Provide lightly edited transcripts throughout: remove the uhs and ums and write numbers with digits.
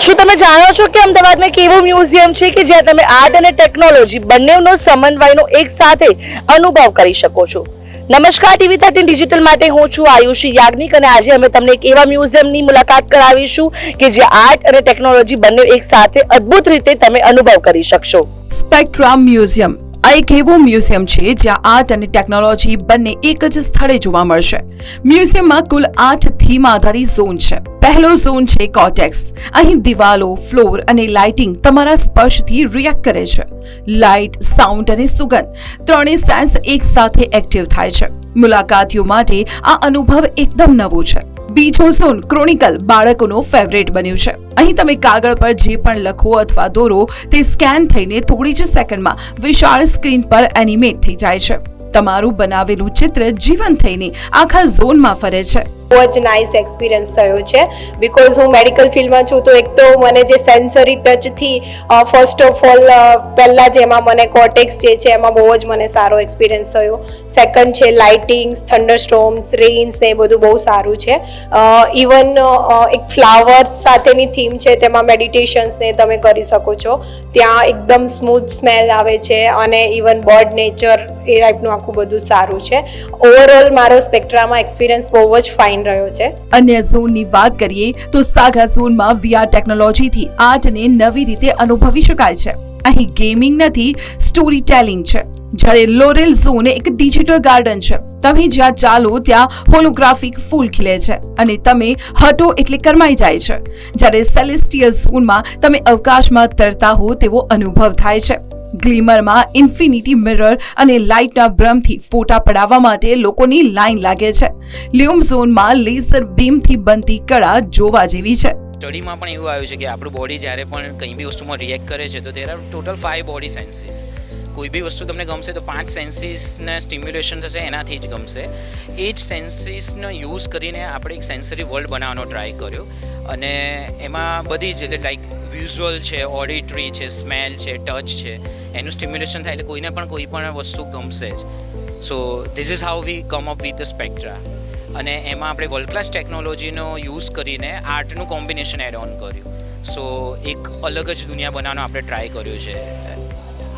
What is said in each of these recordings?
શું તમે જાણો છો કે અમદાવાદમાં એક એવું મ્યુઝિયમ છે કે જ્યાં તમે આર્ટ અને ટેકનોલોજી બંનેનો સમન્વયનો એક સાથે અનુભવ કરી શકો છો? નમસ્કાર, TV13 ડિજિટલ માટે હું છું આયુષી યાજ્ઞિક અને આજે અમે તમને એક એવા મ્યુઝિયમની મુલાકાત કરાવીશું કે જ્યાં આર્ટ અને ટેકનોલોજી બંને એક સાથે અદ્ભુત રીતે તમે અનુભવ કરી શકશો. સ્પેક્ટ્રમ મ્યુઝિયમ આ એક એવું મ્યુઝિયમ છે જ્યાં આર્ટ અને ટેકનોલોજી બંને એક જ સ્થળે જોવા મળશે. મ્યુઝિયમમાં કુલ 8 થીમ આધારિત ઝોન છે. પહેલો ઝોન છે કોર્ટેક્સ. અહીં દિવાલો, ફ્લોર અને લાઇટિંગ તમારા સ્પર્શથી રિએક્ટ કરે છે. લાઇટ, સાઉન્ડ અને સુગંધ ત્રણેય સેન્સ એક સાથે એક્ટિવ થાય છે. મુલાકાતીઓ માટે આ અનુભવ એકદમ નવો છે. બીજો ઝોન ક્રોનિકલ બાળકોનો ફેવરેટ બન્યું છે. અહીં તમે કાગળ પર જે પણ લખો અથવા દોરો તે સ્કેન થઈને થોડી જ સેકન્ડમાં વિશાળ સ્ક્રીન પર એનિમેટ થઈ જાય છે. તમારું બનાવેલું ચિત્ર જીવંત થઈને આખા ઝોનમાં ફરે છે. બહુ જ નાઇસ એક્સપિરિયન્સ થયો છે બિકોઝ હું મેડિકલ ફિલ્ડમાં છું તો એક તો મને જે સેન્સરી ટચથી ફર્સ્ટ ઓફ ઓલ પહેલાં જ એમાં મને કોર્ટેક્સ જે છે એમાં બહુ જ મને સારો એક્સપિરિયન્સ થયો. સેકન્ડ છે લાઇટિંગ્સ, થંડરસ્ટોર્મ્સ, રેઇન્સ ને એ બધું બહુ સારું છે. ઇવન એક ફ્લાવર્સ સાથેની થીમ છે તેમાં મેડિટેશન્સ ને તમે કરી શકો છો. ત્યાં એકદમ સ્મૂથ સ્મેલ આવે છે અને ઇવન બર્ડ નેચર એ ટાઈપનું આખું બધું સારું છે. ઓવરઓલ મારો સ્પેક્ટ્રામાં એક્સપિરિયન્સ બહુ જ ફાઇન રહ્યો છે. અન્ય ઝોનની વાત કરીએ તો સાગા ઝોનમાં VR ટેકનોલોજીથી આર્ટને નવી રીતે અનુભવી શકાય છે. અહીં ગેમિંગ નથી, સ્ટોરી ટેલિંગ છે. જ્યારે લોરેલ ઝોન એક ડિજિટલ ગાર્ડન છે. તમે જ્યાં ચાલો ત્યાં હોલોગ્રાફિક ફૂલ ખીલે છે અને તમે હટો એટલે કરમાઈ જાય છે. જ્યારે સેલેસ્ટિયલ ઝોનમાં તમે અવકાશમાં તરતા હો તેવો અનુભવ થાય છે. ગ્લિમરમાં ઇન્ફિનિટી મિરર અને લાઇટના ભ્રમથી ફોટા પડાવવા માટે લોકોની લાઈન લાગે છે. લ્યુમ ઝોનમાં લેઝર બીમથી બનતી કળા જોવા જેવી છે. સ્ટડીમાં પણ એવું આવ્યું છે કે આપણું બોડી જ્યારે પણ કંઈ બી વસ્તુમાં રિએક્ટ કરે છે તો there are total 5 body senses. કોઈ બી વસ્તુ તમને ગમશે તો 5 સેન્સીસને સ્ટિમ્યુલેશન થશે, એનાથી જ ગમશે. એ જ સેન્સીસનો યુઝ કરીને આપણે એક સેન્સરી વર્લ્ડ બનાવવાનો ટ્રાય કર્યો અને એમાં બધી જ એટલે લાઈક વિઝ્યુઅલ છે, ઓડિટરી છે, સ્મેલ છે, ટચ છે, એનું સ્ટિમ્યુલેશન થાય એટલે કોઈને પણ કોઈ પણ વસ્તુ ગમશે જ. So this is how we come up with the Spectra અને એમાં આપણે વર્લ્ડ ક્લાસ ટેકનોલોજીનો યુઝ કરીને આર્ટનું કોમ્બિનેશન એડ ઓન કર્યું. સો એક અલગ જ દુનિયા બનાવવાનો આપણે ટ્રાય કર્યો છે.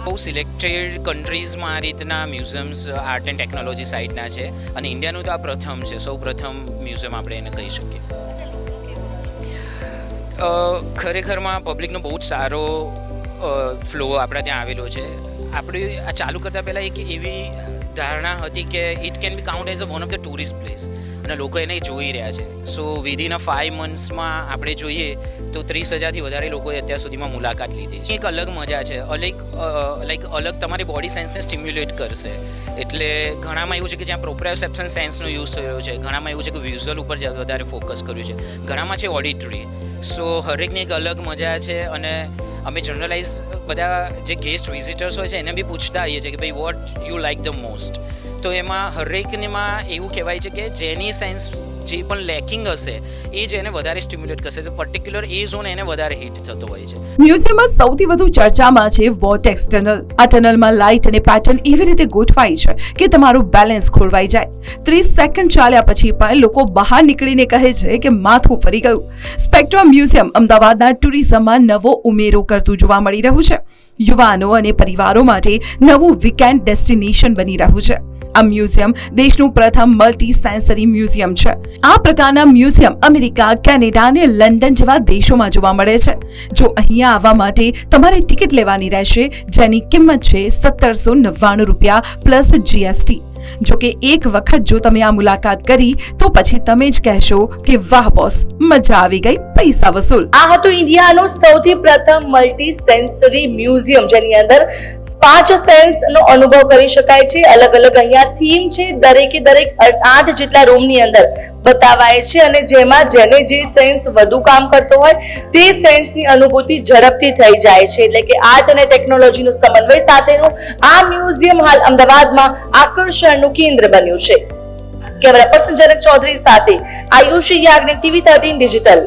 બહુ સિલેક્ટેડ કન્ટ્રીઝમાં આ રીતના મ્યુઝિયમ્સ આર્ટ એન્ડ ટેકનોલોજી સાઇડના છે અને ઇન્ડિયાનું તો આ પ્રથમ છે, સૌ પ્રથમ મ્યુઝિયમ આપણે એને કહી શકીએ. ખરેખરમાં પબ્લિકનો બહુ જ સારો ફ્લો આપણા ત્યાં આવેલો છે. આપણે આ ચાલુ કરતાં પહેલાં એક એવી ધારણા હતી કે it can be count as a one of the tourist place અને લોકો એને જોઈ રહ્યા છે. સો વિધિન અ 5 મંથ્સમાં આપણે જોઈએ તો 30,000થી વધારે લોકોએ અત્યાર સુધીમાં મુલાકાત લીધી છે. એક અલગ મજા છે, અલગ તમારી બોડી સેન્સને સ્ટિમ્યુલેટ કરશે. એટલે ઘણામાં એવું છે કે જ્યાં પ્રોપ્રાયોસેપ્શન સેન્સનો યુઝ થયો છે, ઘણામાં એવું છે કે વિઝ્યુઅલ ઉપર વધારે ફોકસ કર્યું છે, ઘણામાં છે ઓડિટરી. સો હરેકની એક અલગ મજા છે અને અમે જનરલાઇઝ બધા જે ગેસ્ટ વિઝિટર્સ હોય છે એને બી પૂછતા આવીએ છીએ કે ભાઈ what you like the most. તો એમાં હરેકમાં એવું કહેવાય છે કે જેની સેન્સ જે પણ લેકિંગ હશે એ જ એને વધારે સ્ટિમ્યુલેટ કરશે, તો પર્ટિક્યુલર એ ઝોન એને વધારે હિટ થતો હોય છે. મ્યુઝિયમમાં સૌથી વધુ ચર્ચામાં છે વોર્ટેક્સ ટનલ. આ ટનલમાં લાઇટ અને પેટર્ન એવી રીતે ગોઠવાઈ છે કે તમારું બેલેન્સ ખોરવાઈ જાય. 30 સેકન્ડ ચાલ્યા પછી પણ લોકો બહાર નીકળીને કહે છે કે માથું ફરી ગયું. સ્પેક્ટ્રમ મ્યુઝિયમ અમદાવાદના ટુરિઝમમાં નવો ઉમેરો કરતું જોવા મળી રહ્યું છે. યુવાનો અને પરિવારો માટે નવું વીકેન્ડ ડેસ્ટિનેશન બની રહ્યું છે. આ મ્યુઝિયમ દેશનું પ્રથમ મલ્ટી સેન્સરી મ્યુઝિયમ છે. આ પ્રકારના મ્યુઝિયમ અમેરિકા, કેનેડા અને લંડન જેવા દેશોમાં જોવા મળે છે. જો અહીંયા આવવા માટે તમારે ટિકિટ લેવાની રહેશે જેની કિંમત છે ₹1799 પ્લસ GST. જો કે એક વખત જો તમે આ મુલાકાત કરી તો પછી તમે જ કહેશો કે વાહ બોસ, મજા આવી ગઈ, પૈસા વસૂલ. આ હતું ઇન્ડિયાનું સૌથી પ્રથમ મલ્ટી સેન્સરી મ્યુઝિયમ જેની અંદર 5 સેન્સનો અનુભવ કરી શકાય છે. અલગ અલગ અહીંયા થીમ છે, દરેકે દરેક 8 જેટલા રૂમની અંદર બતાવાય છે અને જેમાં જેને જે સેન્સ વધુ કામ કરતો હોય તે સેન્સની અનુભૂતિ ઝડપથી થઈ જાય છે. એટલે કે આર્ટ અને ટેકનોલોજીનો સમન્વય સાથેનું આ મ્યુઝિયમ હાલ અમદાવાદમાં આકર્ષણનું કેન્દ્ર બન્યું છે. કેમેરા પર્સન જનક ચૌધરી સાથે આયુષી યાજ્ઞિક, TV13 ડિજિટલ.